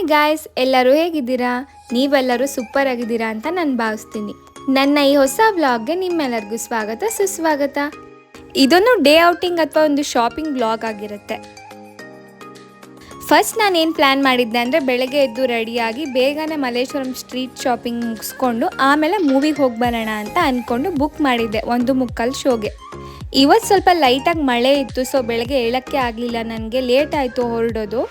Hi guys, ಎಲ್ಲರೂ ಹೇಗಿದ್ದೀರಾ? ನೀವೆಲ್ಲರೂ ಸೂಪರ್ ಆಗಿದ್ದೀರಾ ಅಂತ ನಾನು ಭಾವಿಸ್ತೀನಿ. ನನ್ನ ಈ ಹೊಸ ವ್ಲಾಗ್ಗೆ ನಿಮ್ಮೆಲ್ಲರಿಗೂ ಸ್ವಾಗತ ಸುಸ್ವಾಗತ. ಇದೊಂದು ಡೇ ಔಟಿಂಗ್ ಅಥವಾ ಒಂದು ಶಾಪಿಂಗ್ ವ್ಲಾಗ್ ಆಗಿರುತ್ತೆ. ಫಸ್ಟ್ ನಾನೇನು ಪ್ಲ್ಯಾನ್ ಮಾಡಿದ್ದೆ ಅಂದರೆ ಬೆಳಗ್ಗೆ ಎದ್ದು ರೆಡಿಯಾಗಿ ಬೇಗನೆ ಮಲ್ಲೇಶ್ವರಂ ಸ್ಟ್ರೀಟ್ ಶಾಪಿಂಗ್ ಮುಗಿಸ್ಕೊಂಡು ಆಮೇಲೆ ಮೂವಿಗೆ ಹೋಗಿ ಬರೋಣ ಅಂತ ಅಂದ್ಕೊಂಡು ಬುಕ್ ಮಾಡಿದ್ದೆ 1:45 ಶೋಗೆ. ಇವತ್ತು ಸ್ವಲ್ಪ ಲೈಟಾಗಿ ಮಳೆ ಇತ್ತು, ಸೊ ಬೆಳಗ್ಗೆ ಏಳಕ್ಕೆ ಆಗಲಿಲ್ಲ, ನನಗೆ ಲೇಟ್ ಆಯಿತು ಹೊರಡೋದು.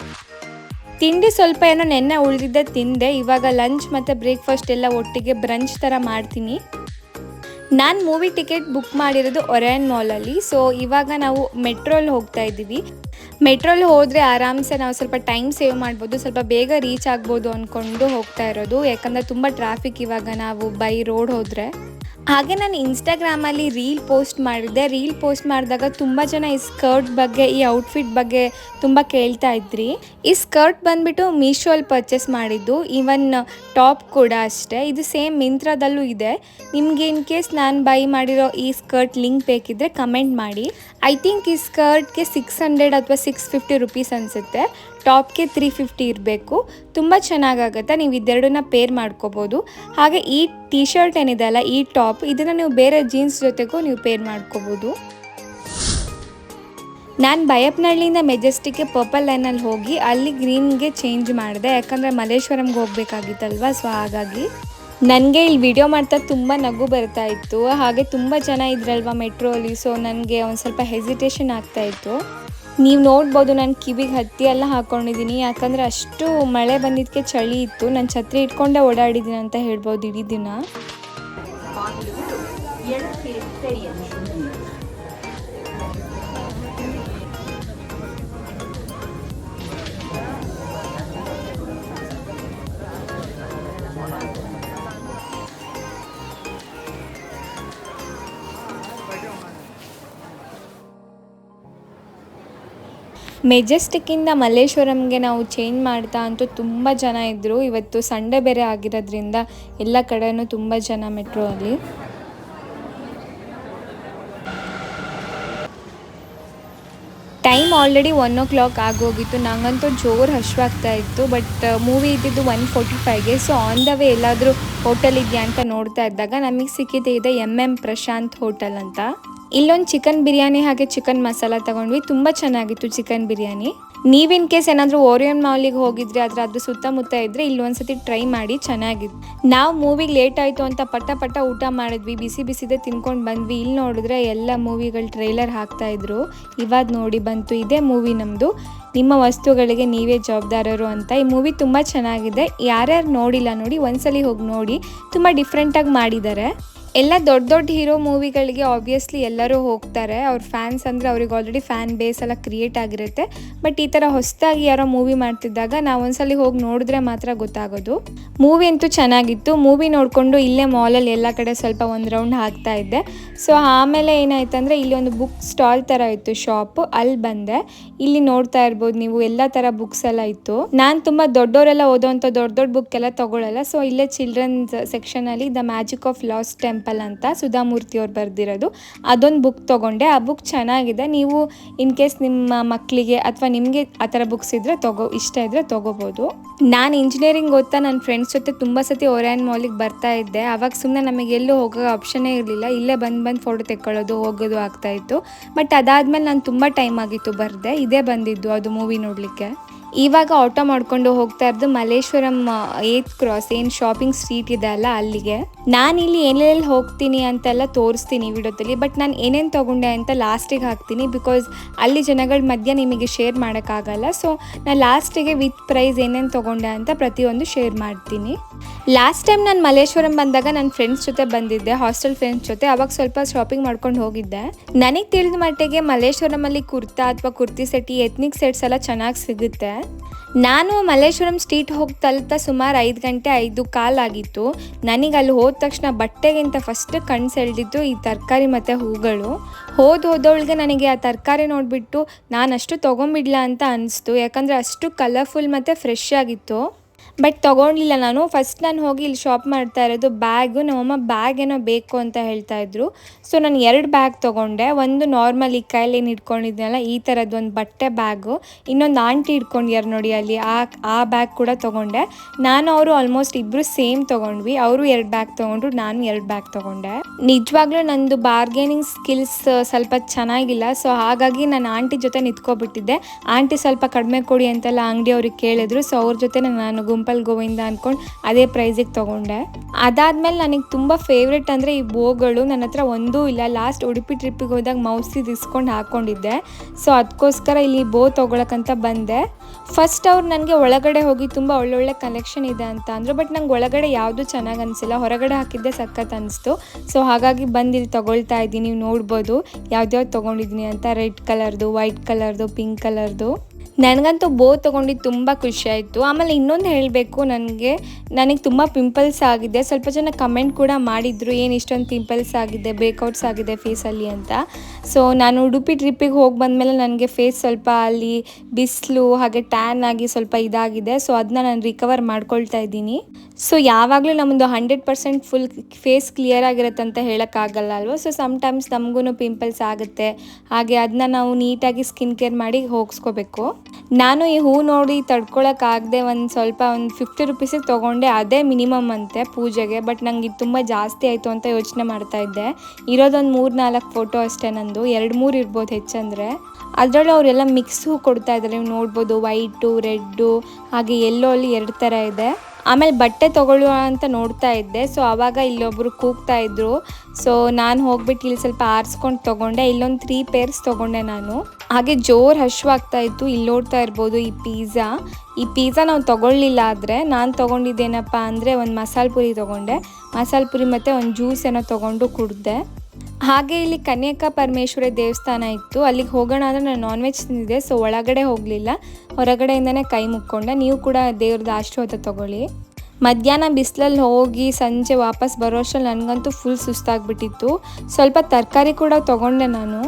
ತಿಂಡಿ ಸ್ವಲ್ಪ ಏನೋ ನೆನ್ನೆ ಉಳಿದಿದ್ದೆ ತಿಂದೆ. ಇವಾಗ ಲಂಚ್ ಮತ್ತು ಬ್ರೇಕ್ಫಾಸ್ಟ್ ಎಲ್ಲ ಒಟ್ಟಿಗೆ ಬ್ರಂಚ್ ಥರ ಮಾಡ್ತೀನಿ. ನಾನು ಮೂವಿ ಟಿಕೆಟ್ ಬುಕ್ ಮಾಡಿರೋದು ಒರಾಯನ್ ಮಾಲಲ್ಲಿ. ಸೊ ಇವಾಗ ನಾವು ಮೆಟ್ರೋಲ್ಲಿ ಹೋಗ್ತಾ ಇದ್ದೀವಿ. ಮೆಟ್ರೋಲ್ಲಿ ಹೋದರೆ ಆರಾಮ್ಸೆ ನಾವು ಸ್ವಲ್ಪ ಟೈಮ್ ಸೇವ್ ಮಾಡ್ಬೋದು, ಸ್ವಲ್ಪ ಬೇಗ ರೀಚ್ ಆಗ್ಬೋದು ಅಂದ್ಕೊಂಡು ಹೋಗ್ತಾ ಇರೋದು. ಯಾಕಂದರೆ ತುಂಬ ಟ್ರಾಫಿಕ್ ಇವಾಗ ನಾವು ಬೈ ರೋಡ್ ಹೋದರೆ. ಹಾಗೆ ನಾನು ಇನ್ಸ್ಟಾಗ್ರಾಮಲ್ಲಿ ರೀಲ್ ಪೋಸ್ಟ್ ಮಾಡಿದಾಗ ತುಂಬ ಜನ ಈ ಸ್ಕರ್ಟ್ ಬಗ್ಗೆ, ಈ ಔಟ್ಫಿಟ್ ಬಗ್ಗೆ ತುಂಬ ಕೇಳ್ತಾ ಇದ್ರಿ. ಈ ಸ್ಕರ್ಟ್ ಬಂದುಬಿಟ್ಟು ಮೀಶೋಲ್ಲಿ ಪರ್ಚೇಸ್ ಮಾಡಿದ್ದು, ಈವನ್ ಟಾಪ್ ಕೂಡ ಅಷ್ಟೇ. ಇದು ಸೇಮ್ ಮಿಂತ್ರಾದಲ್ಲೂ ಇದೆ. ನಿಮಗೆ ಇನ್ ಕೇಸ್ ನಾನು ಬೈ ಮಾಡಿರೋ ಈ ಸ್ಕರ್ಟ್ ಲಿಂಕ್ ಬೇಕಿದ್ದರೆ ಕಮೆಂಟ್ ಮಾಡಿ. ಐ ಥಿಂಕ್ ಈ ಸ್ಕರ್ಟ್ಗೆ 600 ಅಥವಾ 650 ರುಪೀಸ್ ಅನಿಸುತ್ತೆ. ಟಾಪ್ಗೆ 350 ಇರಬೇಕು. ತುಂಬ ಚೆನ್ನಾಗಾಗುತ್ತೆ. ನೀವು ಇದೆರಡನ್ನ ಪೇರ್ ಮಾಡ್ಕೋಬೋದು. ಹಾಗೆ ಈ ಟೀ ಶರ್ಟ್ ಏನಿದೆ ಅಲ್ಲ, ಈ ಟಾಪ್, ಇದನ್ನು ನೀವು ಬೇರೆ ಜೀನ್ಸ್ ಜೊತೆಗೂ ನೀವು ಪೇರ್ ಮಾಡ್ಕೋಬೋದು. ನಾನು ಬೈಯಪ್ಪನಹಳ್ಳಿಯಿಂದ ಮೆಜೆಸ್ಟಿಕ್ಗೆ ಪರ್ಪಲ್ ಲೈನಲ್ಲಿ ಹೋಗಿ ಅಲ್ಲಿ ಗ್ರೀನ್ಗೆ ಚೇಂಜ್ ಮಾಡಿದೆ, ಯಾಕಂದರೆ ಮಲ್ಲೇಶ್ವರಂಗೆ ಹೋಗಬೇಕಾಗಿತ್ತಲ್ವ. ಸೊ ಹಾಗಾಗಿ ನನಗೆ ಇಲ್ಲಿ ವಿಡಿಯೋ ಮಾಡ್ತಾ ತುಂಬ ನಗು ಬರ್ತಾ ಇತ್ತು. ಹಾಗೆ ತುಂಬ ಜನ ಇದ್ರಲ್ವ ಮೆಟ್ರೋಲಿ, ಸೊ ನನಗೆ ಒಂದು ಸ್ವಲ್ಪ ಹೆಸಿಟೇಷನ್ ಆಗ್ತಾಯಿತ್ತು. ನೀವು ನೋಡ್ಬೋದು, ನಾನು ಕಿವಿಗೆ ಹತ್ತಿ ಎಲ್ಲ ಹಾಕ್ಕೊಂಡಿದ್ದೀನಿ, ಯಾಕಂದರೆ ಅಷ್ಟು ಮಳೆ ಬಂದಿದ್ದಕ್ಕೆ ಚಳಿ ಇತ್ತು. ನಾನು ಛತ್ರಿ ಇಟ್ಕೊಂಡೇ ಓಡಾಡಿದ್ದೀನಿ ಅಂತ ಹೇಳ್ಬೋದು ಇಡೀ ದಿನ. ಮೆಜೆಸ್ಟಿಕ್ಕಿಂದ ಮಲ್ಲೇಶ್ವರಂಗೆ ನಾವು ಚೇಂಜ್ ಮಾಡ್ತಾ ಅಂತೂ ತುಂಬ ಜನ ಇದ್ದರು. ಇವತ್ತು ಸಂಡೇ ಬೇರೆ ಆಗಿರೋದ್ರಿಂದ ಎಲ್ಲ ಕಡೆಯೂ ತುಂಬ ಜನ ಮೆಟ್ರೋ ಅಲ್ಲಿ. ಟೈಮ್ ಆಲ್ರೆಡಿ 1 o'clock ಆಗೋಗಿತ್ತು. ನಂಗಂತೂ ಜೋರು ಹಶ್ವಾಗ್ತಾ ಇತ್ತು. ಬಟ್ ಮೂವಿ ಇದ್ದಿದ್ದು 1:45ಗೆ. ಸೊ ಆನ್ ದ ವೇ ಎಲ್ಲಾದರೂ ಹೋಟೆಲ್ ಇದೆಯಾ ಅಂತ ನೋಡ್ತಾ ಇದ್ದಾಗ ನಮಗೆ ಸಿಕ್ಕಿದೆ ಇದೆ MM ಪ್ರಶಾಂತ್ ಹೋಟೆಲ್ ಅಂತ. ಇಲ್ಲೊಂದು ಚಿಕನ್ ಬಿರಿಯಾನಿ ಹಾಗೆ ಚಿಕನ್ ಮಸಾಲ ತೊಗೊಂಡ್ವಿ. ತುಂಬ ಚೆನ್ನಾಗಿತ್ತು ಚಿಕನ್ ಬಿರಿಯಾನಿ. ನೀವಿನ್ ಕೇಸ್ ಏನಾದರೂ ಓರಿಯನ್ ಮಾಲಿಗೆ ಹೋಗಿದ್ರೆ ಅದ್ರ ಸುತ್ತಮುತ್ತ ಇದ್ದರೆ ಇಲ್ಲೊಂದ್ಸತಿ ಟ್ರೈ ಮಾಡಿ, ಚೆನ್ನಾಗಿತ್ತು. ನಾವು ಮೂವಿಗೆ ಲೇಟ್ ಆಯಿತು ಅಂತ ಪಟ್ಟ ಊಟ ಮಾಡಿದ್ವಿ, ಬಿಸಿ ಬಿಸಿದೇ ತಿನ್ಕೊಂಡು ಬಂದ್ವಿ. ಇಲ್ಲಿ ನೋಡಿದ್ರೆ ಎಲ್ಲ ಮೂವಿಗಳ ಟ್ರೈಲರ್ ಹಾಕ್ತಾಯಿದ್ರು. ಇವಾಗ ನೋಡಿ ಬಂತು, ಇದೇ ಮೂವಿ ನಮ್ಮದು, ನಿಮ್ಮ ವಸ್ತುಗಳಿಗೆ ನೀವೇ ಜವಾಬ್ದಾರರು ಅಂತ. ಈ ಮೂವಿ ತುಂಬ ಚೆನ್ನಾಗಿದೆ. ಯಾರ್ಯಾರು ನೋಡಿಲ್ಲ ನೋಡಿ, ಒಂದ್ಸಲಿ ಹೋಗಿ ನೋಡಿ. ತುಂಬ ಡಿಫ್ರೆಂಟಾಗಿ ಮಾಡಿದ್ದಾರೆ. ಎಲ್ಲ ದೊಡ್ಡ ಹೀರೋ ಮೂವಿಗಳಿಗೆ ಆಬ್ವಿಯಸ್ಲಿ ಎಲ್ಲರೂ ಹೋಗ್ತಾರೆ. ಅವ್ರ ಫ್ಯಾನ್ಸ್ ಅಂದರೆ ಅವ್ರಿಗೆ ಆಲ್ರೆಡಿ ಫ್ಯಾನ್ ಬೇಸ್ ಎಲ್ಲ ಕ್ರಿಯೇಟ್ ಆಗಿರುತ್ತೆ. ಬಟ್ ಈ ಥರ ಹೊಸದಾಗಿ ಯಾರೋ ಮೂವಿ ಮಾಡ್ತಿದ್ದಾಗ ನಾವು ಒಂದ್ಸಲಿ ಹೋಗಿ ನೋಡಿದ್ರೆ ಮಾತ್ರ ಗೊತ್ತಾಗೋದು. ಮೂವಿ ಅಂತೂ ಚೆನ್ನಾಗಿತ್ತು. ಮೂವಿ ನೋಡಿಕೊಂಡು ಇಲ್ಲೇ ಮಾಲಲ್ಲಿ ಎಲ್ಲ ಕಡೆ ಸ್ವಲ್ಪ ಒಂದು ರೌಂಡ್ ಹಾಕ್ತಾ ಇದ್ದೆ. ಸೊ ಆಮೇಲೆ ಏನಾಯ್ತು ಅಂದರೆ ಇಲ್ಲಿ ಒಂದು ಬುಕ್ ಸ್ಟಾಲ್ ಥರ ಇತ್ತು ಶಾಪು, ಅಲ್ಲಿ ಬಂದೆ. ಇಲ್ಲಿ ನೋಡ್ತಾ ಇರ್ಬೋದು ನೀವು, ಎಲ್ಲ ಥರ ಬುಕ್ಸ್ ಎಲ್ಲ ಇತ್ತು. ನಾನು ತುಂಬ ದೊಡ್ಡವರೆಲ್ಲ ಓದೋವಂಥ ದೊಡ್ಡ ಬುಕ್ ಎಲ್ಲ ತೊಗೊಳ್ಳಲ್ಲ. ಸೊ ಇಲ್ಲೇ ಚಿಲ್ಡ್ರನ್ಸ್ ಸೆಕ್ಷನಲ್ಲಿ the magic of last temple ಅಂತ ಸುಧಾಮೂರ್ತಿ ಅವ್ರು ಬರೆದಿರೋದು, ಅದೊಂದು ಬುಕ್ ತೊಗೊಂಡೆ. ಆ ಬುಕ್ ಚೆನ್ನಾಗಿದೆ. ನೀವು ಇನ್ ಕೇಸ್ ನಿಮ್ಮ ಮಕ್ಕಳಿಗೆ ಅಥವಾ ನಿಮಗೆ ಆ ಥರ ಬುಕ್ಸ್ ಇದ್ದರೆ ಇಷ್ಟ ಇದ್ದರೆ ತೊಗೋಬೋದು. ನಾನು ಇಂಜಿನಿಯರಿಂಗ್ ಓದ್ತಾ ನನ್ನ ಫ್ರೆಂಡ್ಸ್ ಜೊತೆ ತುಂಬ ಸತಿ ಒರಾಯನ್ ಮಾಲಿಗೆ ಬರ್ತಾ ಇದ್ದೆ. ಆವಾಗ ಸುಮ್ಮನೆ ನಮಗೆ ಎಲ್ಲೂ ಹೋಗೋ ಆಪ್ಷನ್ನೇ ಇರಲಿಲ್ಲ. ಇಲ್ಲೇ ಬಂದು ಫೋಟೋ ತೆಕ್ಕೊಳ್ಳೋದು ಹೋಗೋದು ಆಗ್ತಾಯಿತ್ತು. ಬಟ್ ಅದಾದಮೇಲೆ ನಾನು ತುಂಬ ಟೈಮ್ ಆಗಿತ್ತು ಬರದೆ, ಇದೇ ಬಂದಿದ್ದು ಅದು ಮೂವಿ ನೋಡಲಿಕ್ಕೆ. ಇವಾಗ ಆಟೋ ಮಾಡ್ಕೊಂಡು ಹೋಗ್ತಾ ಇರೋದು ಮಲ್ಲೇಶ್ವರಂ 8th ಕ್ರಾಸ್, ಏನು ಶಾಪಿಂಗ್ ಸ್ಟ್ರೀಟ್ ಇದೆ ಅಲ್ಲ ಅಲ್ಲಿಗೆ. ನಾನಿಲ್ಲಿ ಎಲ್ಲೆಲ್ಲಿ ಹೋಗ್ತೀನಿ ಅಂತೆಲ್ಲ ತೋರಿಸ್ತೀನಿ ವಿಡಿಯೋದಲ್ಲಿ. ಬಟ್ ನಾನು ಏನೇನು ತೊಗೊಂಡೆ ಅಂತ ಲಾಸ್ಟಿಗೆ ಹಾಕ್ತೀನಿ, ಬಿಕಾಸ್ ಅಲ್ಲಿ ಜನಗಳ ಮಧ್ಯೆ ನಿಮಗೆ ಶೇರ್ ಮಾಡೋಕ್ಕಾಗಲ್ಲ. ಸೊ ನಾನು ಲಾಸ್ಟಿಗೆ ವಿತ್ ಪ್ರೈಸ್ ಏನೇನು ತೊಗೊಂಡೆ ಅಂತ ಪ್ರತಿಯೊಂದು ಶೇರ್ ಮಾಡ್ತೀನಿ. ಲಾಸ್ಟ್ ಟೈಮ್ ನಾನು ಮಲ್ಲೇಶ್ವರಂ ಬಂದಾಗ ನನ್ನ ಫ್ರೆಂಡ್ಸ್ ಜೊತೆ ಬಂದಿದ್ದೆ, ಹಾಸ್ಟೆಲ್ ಫ್ರೆಂಡ್ಸ್ ಜೊತೆ. ಅವಾಗ ಸ್ವಲ್ಪ ಶಾಪಿಂಗ್ ಮಾಡ್ಕೊಂಡು ಹೋಗಿದ್ದೆ. ನನಗೆ ತಿಳಿದ ಮಟ್ಟಿಗೆ ಮಲ್ಲೇಶ್ವರಮಲ್ಲಿ ಕುರ್ತಾ ಅಥವಾ ಕುರ್ತಿ ಸೆಟ್, ಎತ್ನಿಕ್ ಸೆಟ್ಸ್ ಎಲ್ಲ ಚೆನ್ನಾಗಿ ಸಿಗುತ್ತೆ. ನಾನು ಮಲ್ಲೇಶ್ವರಂ ಸ್ಟ್ರೀಟ್ ಹೋಗಿ ತಲುಪ್ತಾ ಸುಮಾರು 5 ಗಂಟೆ 5:15 ಆಗಿತ್ತು. ನನಗೆ ಅಲ್ಲಿ ಹೋದ ತಕ್ಷಣ ಬಟ್ಟೆಗಿಂತ ಫಸ್ಟ್ ಕಣ್ಣು ಸೆಳೆದಿದ್ದು ಈ ತರಕಾರಿ ಮತ್ತು ಹೂಗಳು. ಹೋದವಳಿಗೆ ನನಗೆ ಆ ತರಕಾರಿ ನೋಡಿಬಿಟ್ಟು ನಾನು ಅಷ್ಟು ತೊಗೊಂಬಿಡ್ಲ ಅಂತ ಅನಿಸ್ತು. ಯಾಕಂದರೆ ಅಷ್ಟು ಕಲರ್ಫುಲ್ ಮತ್ತು ಫ್ರೆಶ್ ಆಗಿತ್ತು. ಬಟ್ ತೊಗೊಂಡಿಲ್ಲ ನಾನು. ಫಸ್ಟ್ ನಾನು ಹೋಗಿ ಇಲ್ಲಿ ಶಾಪ್ ಮಾಡ್ತಾ ಇರೋದು ಬ್ಯಾಗು. ನಮ್ಮಮ್ಮ ಬ್ಯಾಗ್ ಏನೋ ಬೇಕು ಅಂತ ಹೇಳ್ತಾಯಿದ್ರು. ಸೊ ನಾನು 2 ಬ್ಯಾಗ್ ತೊಗೊಂಡೆ. ಒಂದು ನಾರ್ಮಲ್ ಈ ಕೈಯಲ್ಲಿ ಏನು ಇಟ್ಕೊಂಡಿದ್ನಲ್ಲ ಈ ಥರದ್ದು ಒಂದು ಬಟ್ಟೆ ಬ್ಯಾಗು, ಇನ್ನೊಂದು ಆಂಟಿ ಇಟ್ಕೊಂಡಿದ್ದಾರೆ ನೋಡಿ ಅಲ್ಲಿ, ಆ ಬ್ಯಾಗ್ ಕೂಡ ತೊಗೊಂಡೆ. ನಾನು ಅವರು ಆಲ್ಮೋಸ್ಟ್ ಇಬ್ಬರು ಸೇಮ್ ತೊಗೊಂಡ್ವಿ. ಅವರು 2 ಬ್ಯಾಗ್ ತೊಗೊಂಡ್ರು, ನಾನು 2 ಬ್ಯಾಗ್ ತೊಗೊಂಡೆ. ನಿಜವಾಗ್ಲೂ ನಂದು ಬಾರ್ಗೇನಿಂಗ್ ಸ್ಕಿಲ್ಸ್ ಸ್ವಲ್ಪ ಚೆನ್ನಾಗಿಲ್ಲ. ಸೊ ಹಾಗಾಗಿ ನಾನು ಆಂಟಿ ಜೊತೆ ನಿಂತ್ಕೊಬಿಟ್ಟಿದ್ದೆ. ಆಂಟಿ ಸ್ವಲ್ಪ ಕಡಿಮೆ ಕೊಡಿ ಅಂತೆಲ್ಲ ಅಂಗಡಿಯವ್ರಿಗೆ ಕೇಳಿದ್ರು. ಸೊ ಅವ್ರ ಜೊತೆ ನಾನು ಗುಂಪಲ್ಲಿ ಗೋವಿಂದ ಅಂದ್ಕೊಂಡು ಅದೇ ಪ್ರೈಸಿಗೆ ತೊಗೊಂಡೆ. ಅದಾದಮೇಲೆ ನನಗೆ ತುಂಬ ಫೇವ್ರೆಟ್ ಅಂದರೆ ಈ ಬೋಗಳು. ನನ್ನ ಹತ್ರ ಒಂದೂ ಇಲ್ಲ. ಲಾಸ್ಟ್ ಉಡುಪಿ ಟ್ರಿಪ್ಪಿಗೆ ಹೋದಾಗ ಮೌಸಿದು ಇಸ್ಕೊಂಡು ಹಾಕ್ಕೊಂಡಿದ್ದೆ. ಸೊ ಅದಕ್ಕೋಸ್ಕರ ಇಲ್ಲಿ ಬೋ ತೊಗೊಳಕ್ಕಂತ ಬಂದೆ. ಫಸ್ಟ್ ಅವ್ರು ನನಗೆ ಒಳಗಡೆ ಹೋಗಿ ತುಂಬ ಒಳ್ಳೊಳ್ಳೆ ಕಲೆಕ್ಷನ್ ಇದೆ ಅಂತ ಅಂದರು. ಬಟ್ ನಂಗೆ ಒಳಗಡೆ ಯಾವುದೂ ಚೆನ್ನಾಗಿ ಅನಿಸಿಲ್ಲ, ಹೊರಗಡೆ ಹಾಕಿದ್ದೆ ಸಖತ್ ಅನಿಸ್ತು. ಸೊ ಹಾಗಾಗಿ ಬಂದು ಇಲ್ಲಿ ತೊಗೊಳ್ತಾ ಇದ್ದೀನಿ. ನೀವು ನೋಡ್ಬೋದು ಯಾವ್ದ್ಯಾವ್ದು ತೊಗೊಂಡಿದ್ದೀನಿ ಅಂತ. ರೆಡ್ ಕಲರ್ದು, ವೈಟ್ ಕಲರ್ದು, ಪಿಂಕ್ ಕಲರ್ದು. ನನಗಂತೂ ಬೋ ತೊಗೊಂಡಿದ್ದು ತುಂಬ ಖುಷಿ ಆಯಿತು. ಆಮೇಲೆ ಇನ್ನೊಂದು ಹೇಳಬೇಕು, ನನಗೆ ತುಂಬ ಪಿಂಪಲ್ಸ್ ಆಗಿದೆ. ಸ್ವಲ್ಪ ಜನ ಕಮೆಂಟ್ ಕೂಡ ಮಾಡಿದರು, ಏನು ಇಷ್ಟೊಂದು ಪಿಂಪಲ್ಸ್ ಆಗಿದೆ, ಬ್ರೇಕ್ಔಟ್ಸ್ ಆಗಿದೆ ಫೇಸಲ್ಲಿ ಅಂತ. ಸೊ ನಾನು ಉಡುಪಿ ಟ್ರಿಪ್ಪಿಗೆ ಹೋಗಿ ಬಂದಮೇಲೆ ನನಗೆ ಫೇಸ್ ಸ್ವಲ್ಪ ಅಲ್ಲಿ ಬಿಸಿಲು ಹಾಗೆ ಟ್ಯಾನ್ ಆಗಿ ಸ್ವಲ್ಪ ಇದಾಗಿದೆ. ಸೊ ಅದನ್ನ ನಾನು ರಿಕವರ್ ಮಾಡ್ಕೊಳ್ತಾ ಇದ್ದೀನಿ. ಸೊ ಯಾವಾಗಲೂ ನಮ್ಮದು 100% ಫುಲ್ ಫೇಸ್ ಕ್ಲಿಯರ್ ಆಗಿರುತ್ತೆ ಅಂತ ಹೇಳೋಕ್ಕಾಗಲ್ಲ ಅಲ್ವ. ಸೊ ಸಮ್ಟೈಮ್ಸ್ ನಮಗೂ ಪಿಂಪಲ್ಸ್ ಆಗುತ್ತೆ. ಹಾಗೆ ಅದನ್ನ ನಾವು ನೀಟಾಗಿ ಸ್ಕಿನ್ ಕೇರ್ ಮಾಡಿ ಹೋಗಿಸ್ಕೋಬೇಕು. ನಾನು ಈ ಹೂ ನೋಡಿ ತಡ್ಕೊಳಕ್ಕಾಗದೆ ಒಂದು 50 ರುಪೀಸಿಗೆ ತೊಗೊಂಡೆ. ಅದೇ ಮಿನಿಮಮ್ ಅಂತೆ ಪೂಜೆಗೆ. ಬಟ್ ನಂಗೆ ಇದು ತುಂಬ ಜಾಸ್ತಿ ಆಯಿತು ಅಂತ ಯೋಚನೆ ಮಾಡ್ತಾಯಿದ್ದೆ. ಇರೋದೊಂದು 3-4 ಫೋಟೋ ಅಷ್ಟೇ ನಂದು, 2-3 ಇರ್ಬೋದು ಹೆಚ್ಚಂದರೆ. ಅದರಲ್ಲೂ ಅವರೆಲ್ಲ ಮಿಕ್ಸ್ ಹೂ ಕೊಡ್ತಾ ಇದ್ದಾರೆ. ನೀವು ನೋಡ್ಬೋದು, ವೈಟು, ರೆಡ್ಡು ಹಾಗೆ ಎಲ್ಲೋ ಅಲ್ಲಿ 2 ಥರ ಇದೆ. ಆಮೇಲೆ ಬಟ್ಟೆ ತೊಗೊಳ್ಳುವ ಅಂತ ನೋಡ್ತಾ ಇದ್ದೆ. ಸೊ ಆವಾಗ ಇಲ್ಲೊಬ್ಬರು ಕೂಗ್ತಾ ಇದ್ರು. ಸೊ ನಾನು ಹೋಗ್ಬಿಟ್ಟು ಇಲ್ಲಿ ಸ್ವಲ್ಪ ಆರಿಸ್ಕೊಂಡು ತೊಗೊಂಡೆ. ಇಲ್ಲೊಂದು 3 ಪೇರ್ಸ್ ತೊಗೊಂಡೆ ನಾನು. ಹಾಗೆ ಜೋರು ಹಶ್ವಾಗ್ತಾ ಇತ್ತು. ಇಲ್ಲಿ ನೋಡ್ತಾ ಇರ್ಬೋದು ಈ ಪಿಜ್ಜಾ ನಾವು ತೊಗೊಳ್ಳಿಲ್ಲ. ಆದರೆ ನಾನು ತೊಗೊಂಡಿದ್ದೇನಪ್ಪ ಅಂದರೆ ಒಂದು ಮಸಾಲೆ ಪುರಿ ತೊಗೊಂಡೆ. ಮಸಾಲೆ ಪುರಿ ಮತ್ತು ಒಂದು ಜ್ಯೂಸ್ ಏನೋ ತೊಗೊಂಡು ಕುಡಿದೆ. ಹಾಗೆ ಇಲ್ಲಿ ಕನ್ಯಕಾ ಪರಮೇಶ್ವರಿ ದೇವಸ್ಥಾನ ಇತ್ತು. ಅಲ್ಲಿಗೆ ಹೋಗೋಣ ಅಂದರೆ ನಾನು ನಾನ್ ವೆಜ್ ತಿಂದಿದ್ದೆ. ಸೊ ಒಳಗಡೆ ಹೋಗಲಿಲ್ಲ, ಹೊರಗಡೆಯಿಂದನೇ ಕೈ ಮುಕ್ಕೊಂಡೆ. ನೀವು ಕೂಡ ದೇವ್ರದ್ದು ಆಶೀರ್ವಾದ ತೊಗೊಳ್ಳಿ. ಮಧ್ಯಾಹ್ನ ಬಿಸಿಲಲ್ಲಿ ಹೋಗಿ ಸಂಜೆ ವಾಪಸ್ ಬರೋಷ್ಟರಲ್ಲಿ ನನಗಂತೂ ಫುಲ್ ಸುಸ್ತಾಗ್ಬಿಟ್ಟಿತ್ತು. ಸ್ವಲ್ಪ ತರಕಾರಿ ಕೂಡ ತೊಗೊಂಡೆ ನಾನು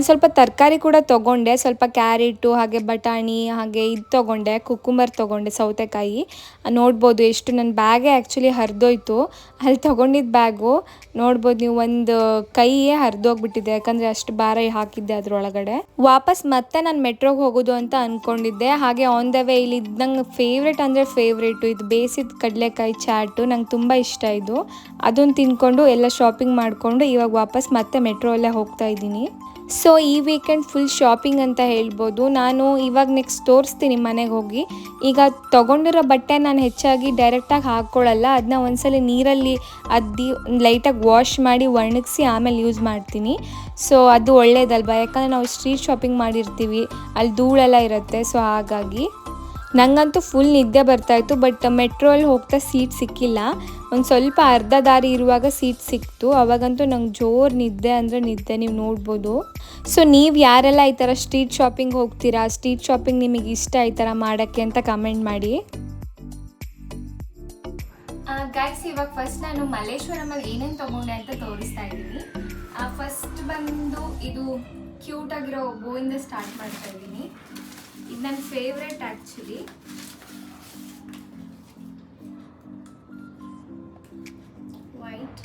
ಸ್ವಲ್ಪ ತರಕಾರಿ ಕೂಡ ತೊಗೊಂಡೆ. ಸ್ವಲ್ಪ ಕ್ಯಾರೆಟು ಹಾಗೆ ಬಟಾಣಿ ಹಾಗೆ ಇದು ತೊಗೊಂಡೆ, ಕುಕ್ಕುಂಬರ್ ತೊಗೊಂಡೆ, ಸೌತೆಕಾಯಿ. ನೋಡ್ಬೋದು ಎಷ್ಟು ನನ್ನ ಬ್ಯಾಗೇ ಆ್ಯಕ್ಚುಲಿ ಹರಿದೋಯ್ತು. ಅಲ್ಲಿ ತೊಗೊಂಡಿದ್ದ ಬ್ಯಾಗು ನೋಡ್ಬೋದು ನೀವು, ಒಂದು ಕೈಯೇ ಹರಿದೋಗ್ಬಿಟ್ಟಿದೆ, ಯಾಕಂದರೆ ಅಷ್ಟು ಭಾರ ಹಾಕಿದ್ದೆ ಅದರೊಳಗಡೆ. ವಾಪಸ್ ಮತ್ತೆ ನಾನು ಮೆಟ್ರೋಗೆ ಹೋಗೋದು ಅಂತ ಅಂದ್ಕೊಂಡಿದ್ದೆ. ಹಾಗೆ ಆನ್ ದ ವೇ ಇಲ್ಲಿ ನಂಗೆ ಫೇವ್ರೇಟ್ ಅಂದರೆ ಫೇವ್ರೇಟು ಇದು ಬೇಯಿಸಿದ ಕಡಲೆಕಾಯಿ ಚಾಟು. ನಂಗೆ ತುಂಬ ಇಷ್ಟ ಇದು. ಅದನ್ನು ತಿಂದ್ಕೊಂಡು ಎಲ್ಲ ಶಾಪಿಂಗ್ ಮಾಡಿಕೊಂಡು ಇವಾಗ ವಾಪಸ್ ಮತ್ತೆ ಮೆಟ್ರೋಲ್ಲೇ ಹೋಗ್ತಾ ಇದ್ದೀನಿ. ಸೊ ಈ ವೀಕೆಂಡ್ ಫುಲ್ ಶಾಪಿಂಗ್ ಅಂತ ಹೇಳ್ಬೋದು. ನಾನು ಇವಾಗ ನೆಕ್ಸ್ಟ್ ತೋರಿಸ್ತೀನಿ ಮನೆಗೆ ಹೋಗಿ. ಈಗ ತೊಗೊಂಡಿರೋ ಬಟ್ಟೆ ನಾನು ಹೆಚ್ಚಾಗಿ ಡೈರೆಕ್ಟಾಗಿ ಹಾಕ್ಕೊಳ್ಳಲ್ಲ. ಅದನ್ನ ಒಂದ್ಸಲ ನೀರಲ್ಲಿ ಅದ್ದಿ ಲೈಟಾಗಿ ವಾಶ್ ಮಾಡಿ ಒಣಗಿಸಿ ಆಮೇಲೆ ಯೂಸ್ ಮಾಡ್ತೀನಿ. ಸೊ ಅದು ಒಳ್ಳೇದಲ್ವ, ಯಾಕಂದರೆ ನಾವು ಸ್ಟ್ರೀಟ್ ಶಾಪಿಂಗ್ ಮಾಡಿರ್ತೀವಿ, ಅಲ್ಲಿ ಧೂಳೆಲ್ಲ ಇರುತ್ತೆ. ಸೊ ಹಾಗಾಗಿ ನನಗಂತೂ ಫುಲ್ ನಿದ್ದೆ ಬರ್ತಾಯಿತ್ತು. ಬಟ್ ಮೆಟ್ರೋಲ್ಲಿ ಹೋಗ್ತಾ ಸೀಟ್ ಸಿಕ್ಕಿಲ್ಲ. ಒಂದು ಸ್ವಲ್ಪ ಅರ್ಧ ದಾರಿ ಇರುವಾಗ ಸೀಟ್ ಸಿಕ್ತು. ಅವಾಗಂತೂ ನಂಗೆ ಜೋರು ನಿದ್ದೆ ಅಂದರೆ ನಿದ್ದೆ, ನೀವು ನೋಡ್ಬೋದು. ಸೊ ನೀವು ಯಾರೆಲ್ಲ ಈ ಥರ ಸ್ಟ್ರೀಟ್ ಶಾಪಿಂಗ್ ಹೋಗ್ತೀರಾ, ಸ್ಟ್ರೀಟ್ ಶಾಪಿಂಗ್ ನಿಮಗೆ ಇಷ್ಟ ಈ ಥರ ಮಾಡೋಕ್ಕೆ ಅಂತ ಕಮೆಂಟ್ ಮಾಡಿ. ಗೈಸ್, ಇವಾಗ ಫಸ್ಟ್ ನಾನು ಮಲ್ಲೇಶ್ವರಮಲ್ಲಿ ಏನೇನು ತೊಗೊಂಡೆ ಅಂತ ತೋರಿಸ್ತಾ ಇದ್ದೀನಿ. ಫಸ್ಟ್ ಬಂದು ಇದು ಕ್ಯೂಟಾಗಿರೋ ಬೋಯಿಂದ ಸ್ಟಾರ್ಟ್ ಮಾಡ್ತಾ ಇದ್ದೀನಿ. ಇದು ನನ್ನ ಫೇವ್ರೆಟ್ ಆ್ಯಕ್ಚುಲಿ. ವೈಟ್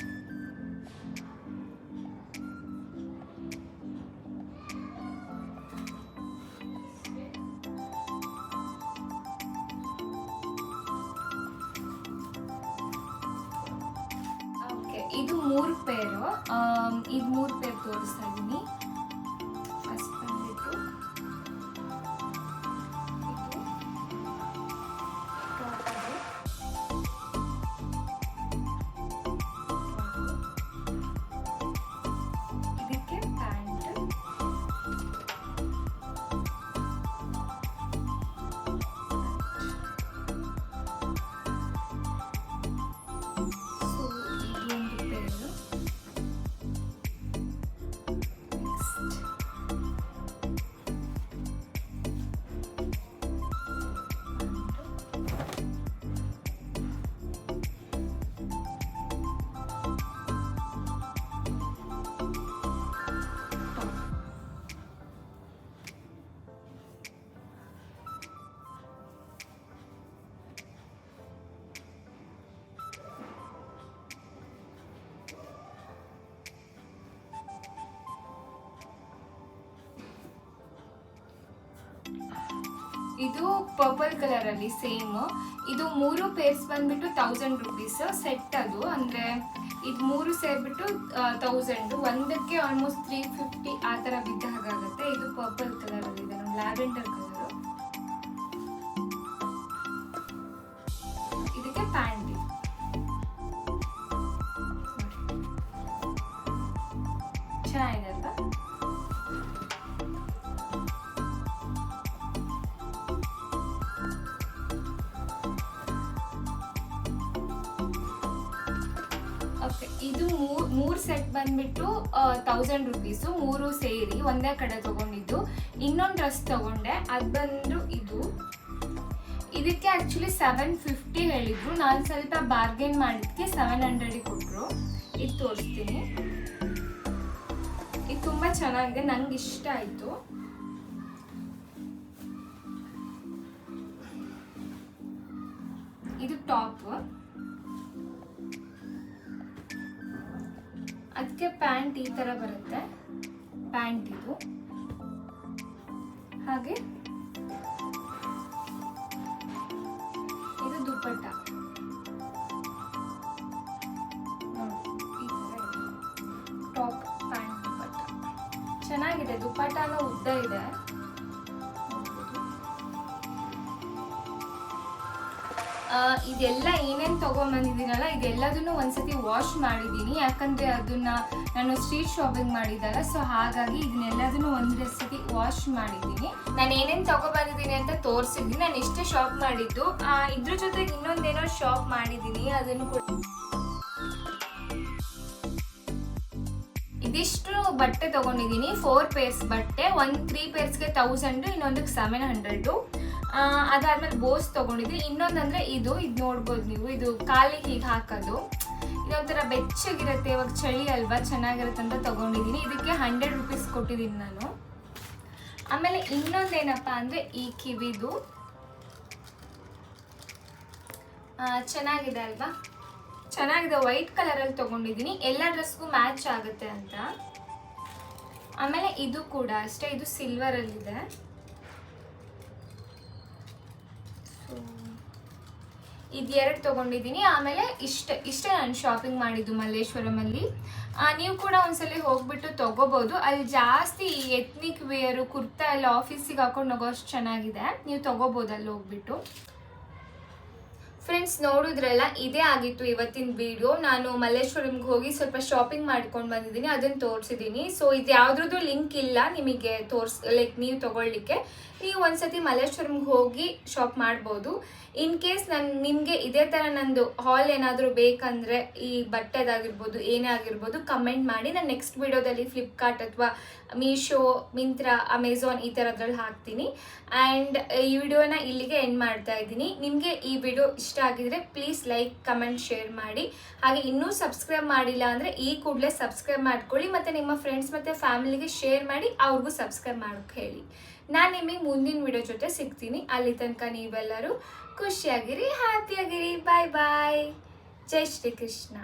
ಓಕೆ, ಇದು 3 ಪೇರು. ಇದು 3 ಪೇರ್ ತೋರಿಸ್ತಾ ಇದ್ದೀನಿ. ಫಸ್ಟ್ ಬಂದ್ಬಿಟ್ಟು ಇದಕ್ಕೆ ಪ್ಯಾಂಟ್, ಸೊ ಇದೊಂದು ಪೇರು. ಇದು ಪರ್ಪಲ್ ಕಲರಲ್ಲಿ ಸೇಮ್. ಇದು 3 ಪೇರ್ಸ್ ಬಂದ್ಬಿಟ್ಟು 1000 ರುಪೀಸ್ ಸೆಟ್. ಅದು ಅಂದರೆ ಇದು 3 ಸೇರಿಬಿಟ್ಟು 1000. ಒಂದಕ್ಕೆ ಆಲ್ಮೋಸ್ಟ್ 350 ಆ ಥರ ಬಿದ್ದ ಹಾಗಾಗುತ್ತೆ. ಇದು ಪರ್ಪಲ್ ಕಲರಲ್ಲಿದೆ ನೋಡಿ, ಲ್ಯಾವೆಂಡರ್ ಕಲರು. ಇದಕ್ಕೆ ಪ್ಯಾಂಟ್ ಚೆನ್ನಾಗಿದೆ ಅಲ್ವಾ? ಓಕೆ, ಇದು ಮೂರು ಸೆಟ್ ಬಂದ್ಬಿಟ್ಟು 1000 ರುಪೀಸು, 3 ಸೇರಿ ಒಂದೇ ಕಡೆ ತಗೊಂಡಿದ್ದು. ಇನ್ನೊಂದು ಡ್ರೆಸ್ ತಗೊಂಡೆ, ಅದು ಬಂದು ಇದಕ್ಕೆ ಆ್ಯಕ್ಚುಲಿ 750 ಹೇಳಿದ್ರು. ನಾನು ಸ್ವಲ್ಪ ಬಾರ್ಗೇನ್ ಮಾಡಿದ್ದಕ್ಕೆ 700 ಕೊಟ್ಟರು. ಇದು ತೋರಿಸ್ತೀನಿ. ಇದು ತುಂಬ ಚೆನ್ನಾಗಿದೆ, ನಂಗೆ ಇಷ್ಟ ಆಯಿತು. ಇದು ಟಾಪ್, ಅದಕ್ಕೆ ಪ್ಯಾಂಟ್ ಈ ಥರ ಬರುತ್ತೆ. ಪ್ಯಾಂಟ್ ಇದು ಹಾಗೆ ಇದು ದುಪ್ಪಟ್ಟ. ಟಾಪ್ ಪ್ಯಾಂಟ್ ದುಪ್ಪಟ್ಟ ಚೆನ್ನಾಗಿದೆ. ದುಪ್ಪಟ್ಟನೂ ಉದ್ದ ಇದೆ. ಇದೆಲ್ಲ ಏನೇನು ತೊಗೊಂಬಂದಿದ್ದೀನಲ್ಲ ಇದೆಲ್ಲದನ್ನು ಒಂದ್ಸತಿ ವಾಶ್ ಮಾಡಿದ್ದೀನಿ, ಯಾಕಂದರೆ ಅದನ್ನು ನಾನು ಸ್ಟ್ರೀಟ್ ಶಾಪಿಂಗ್ ಮಾಡಿದ್ದಲ್ಲ. ಸೊ ಹಾಗಾಗಿ ಇದನ್ನೆಲ್ಲದನ್ನು ಒಂದೇ ಸತಿ ವಾಶ್ ಮಾಡಿದ್ದೀನಿ. ನಾನು ಏನೇನು ತೊಗೊಬಂದಿದ್ದೀನಿ ಅಂತ ತೋರಿಸಿದ್ದೀನಿ. ನಾನು ಇಷ್ಟೇ ಶಾಪ್ ಮಾಡಿದ್ದು. ಇದ್ರ ಜೊತೆಗೆ ಇನ್ನೊಂದೇನೋ ಶಾಪ್ ಮಾಡಿದ್ದೀನಿ, ಅದನ್ನು ಕೂಡ. ಇದಿಷ್ಟು ಬಟ್ಟೆ ತೊಗೊಂಡಿದ್ದೀನಿ, 4 ಪೇರ್ಸ್ ಬಟ್ಟೆ. 3 ಪೇರ್ಸ್ಗೆ 1000, ಇನ್ನೊಂದಕ್ಕೆ 700. ಅದಾದ್ಮೇಲೆ ಬೋಸ್ ತೊಗೊಂಡಿದ್ದೀನಿ. ಇನ್ನೊಂದಂದರೆ ಇದು ನೋಡ್ಬೋದು ನೀವು, ಇದು ಕಾಲಿಗೆ ಹೀಗೆ ಹಾಕೋದು. ಇದೊಂಥರ ಬೆಚ್ಚಗಿರುತ್ತೆ, ಇವಾಗ ಚಳಿ ಅಲ್ವಾ, ಚೆನ್ನಾಗಿರುತ್ತೆ ಅಂತ ತೊಗೊಂಡಿದ್ದೀನಿ. ಇದಕ್ಕೆ 100 ರುಪೀಸ್ ಕೊಟ್ಟಿದ್ದೀನಿ ನಾನು. ಆಮೇಲೆ ಇನ್ನೊಂದೇನಪ್ಪ ಅಂದರೆ ಈ ಕಿವಿದು ಚೆನ್ನಾಗಿದೆ ಅಲ್ವಾ, ಚೆನ್ನಾಗಿದೆ. ವೈಟ್ ಕಲರಲ್ಲಿ ತೊಗೊಂಡಿದ್ದೀನಿ, ಎಲ್ಲ ಡ್ರೆಸ್ಗೂ ಮ್ಯಾಚ್ ಆಗುತ್ತೆ ಅಂತ. ಆಮೇಲೆ ಇದು ಕೂಡ ಅಷ್ಟೇ, ಇದು ಸಿಲ್ವರಲ್ಲಿದೆ. ಇದೆರಡು ತೊಗೊಂಡಿದ್ದೀನಿ. ಆಮೇಲೆ ಇಷ್ಟೇ ನಾನು ಶಾಪಿಂಗ್ ಮಾಡಿದ್ದು ಮಲ್ಲೇಶ್ವರಮಲ್ಲಿ. ನೀವು ಕೂಡ ಒಂದ್ಸಲ ಹೋಗ್ಬಿಟ್ಟು ತೊಗೋಬೋದು. ಅಲ್ಲಿ ಜಾಸ್ತಿ ಎತ್ನಿಕ್ ವೇರು, ಕುರ್ತಾ ಎಲ್ಲ ಆಫೀಸಿಗೆ ಹಾಕೊಂಡು ಹೋಗೋಷ್ಟು ಚೆನ್ನಾಗಿದೆ, ನೀವು ತೊಗೋಬೋದು ಅಲ್ಲಿ ಹೋಗ್ಬಿಟ್ಟು. ಫ್ರೆಂಡ್ಸ್, ನೋಡಿದ್ರಲ್ಲ, ಇದೇ ಆಗಿತ್ತು ಇವತ್ತಿನ ವಿಡಿಯೋ. ನಾನು ಮಲ್ಲೇಶ್ವರಂಗೆ ಹೋಗಿ ಸ್ವಲ್ಪ ಶಾಪಿಂಗ್ ಮಾಡ್ಕೊಂಡು ಬಂದಿದ್ದೀನಿ, ಅದನ್ನು ತೋರಿಸಿದ್ದೀನಿ. ಸೊ ಇದು ಯಾವುದ್ರದ್ದು ಲಿಂಕ್ ಇಲ್ಲ ನಿಮಗೆ ನೀವು ತೊಗೊಳ್ಳಿಕ್ಕೆ. ನೀವು ಒಂದ್ಸತಿ ಮಲ್ಲೇಶ್ವರಂಗೆ ಹೋಗಿ ಶಾಪ್ ಮಾಡ್ಬೋದು. ಇನ್ ಕೇಸ್ ನಿಮಗೆ ಇದೇ ಥರ ನಂದು ಹಾಲ್ ಏನಾದರೂ ಬೇಕಂದರೆ, ಈ ಬಟ್ಟೆದಾಗಿರ್ಬೋದು ಏನೇ ಆಗಿರ್ಬೋದು, ಕಮೆಂಟ್ ಮಾಡಿ. ನಾನು ನೆಕ್ಸ್ಟ್ ವಿಡಿಯೋದಲ್ಲಿ ಫ್ಲಿಪ್ಕಾರ್ಟ್ ಅಥವಾ ಮೀಶೋ, ಮಿಂತ್ರಾ, ಅಮೆಝಾನ್ ಈ ಥರದ್ರಲ್ಲಿ ಹಾಕ್ತೀನಿ. ಆ್ಯಂಡ್ ಈ ವಿಡಿಯೋನ ಇಲ್ಲಿಗೆ ಎಂಡ್ ಮಾಡ್ತಾ ಇದ್ದೀನಿ. ನಿಮಗೆ ಈ ವಿಡಿಯೋ ಇಷ್ಟ ಆಗಿದ್ರೆ ಪ್ಲೀಸ್ ಲೈಕ್, ಕಮೆಂಟ್, ಶೇರ್ ಮಾಡಿ. ಹಾಗೆ ಇನ್ನೂ ಸಬ್ಸ್ಕ್ರೈಬ್ ಮಾಡಿಲ್ಲ ಅಂದರೆ ಈ ಕೂಡಲೇ ಸಬ್ಸ್ಕ್ರೈಬ್ ಮಾಡ್ಕೊಳ್ಳಿ. ಮತ್ತು ನಿಮ್ಮ ಫ್ರೆಂಡ್ಸ್ ಮತ್ತು ಫ್ಯಾಮಿಲಿಗೆ ಶೇರ್ ಮಾಡಿ, ಅವ್ರಿಗೂ ಸಬ್ಸ್ಕ್ರೈಬ್ ಮಾಡೋಕ್ಕೆ ಹೇಳಿ. ನಾನು ನಿಮಗೆ ಮುಂದಿನ ವಿಡಿಯೋ ಜೊತೆ ಸಿಗ್ತೀನಿ. ಅಲ್ಲಿ ತನಕ ನೀವೆಲ್ಲರೂ ಖುಷಿಯಾಗಿರಿ, ಹ್ಯಾಪಿಯಾಗಿರಿ. ಬಾಯ್ ಬಾಯ್. ಜೈ ಶ್ರೀ ಕೃಷ್ಣ.